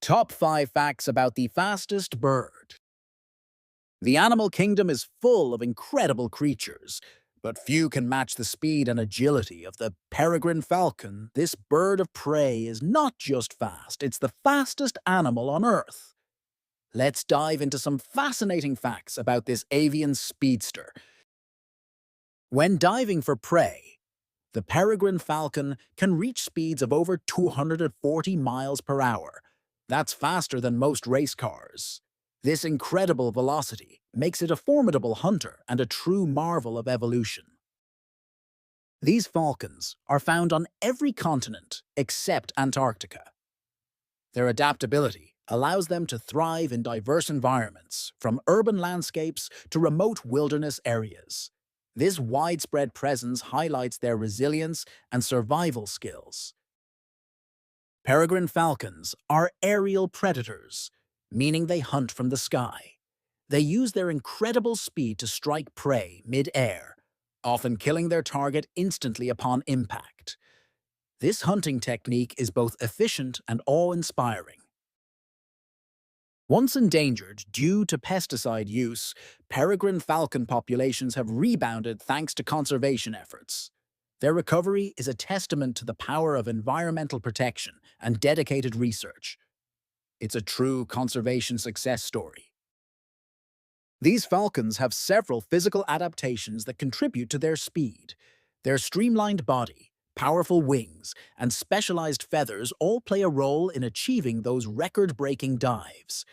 Top 5 facts about the fastest bird. The animal kingdom is full of incredible creatures, but few can match the speed and agility of the peregrine falcon. This bird of prey is not just fast, it's the fastest animal on Earth. Let's dive into some fascinating facts about this avian speedster. When diving for prey, the peregrine falcon can reach speeds of over 240 miles per hour. That's faster than most race cars. This incredible velocity makes it a formidable hunter and a true marvel of evolution. These falcons are found on every continent except Antarctica. Their adaptability allows them to thrive in diverse environments, from urban landscapes to remote wilderness areas. This widespread presence highlights their resilience and survival skills. Peregrine falcons are aerial predators, meaning they hunt from the sky. They use their incredible speed to strike prey mid-air, often killing their target instantly upon impact. This hunting technique is both efficient and awe-inspiring. Once endangered due to pesticide use, peregrine falcon populations have rebounded thanks to conservation efforts. Their recovery is a testament to the power of environmental protection and dedicated research. It's a true conservation success story. These falcons have several physical adaptations that contribute to their speed. Their streamlined body, powerful wings, and specialized feathers all play a role in achieving those record-breaking dives.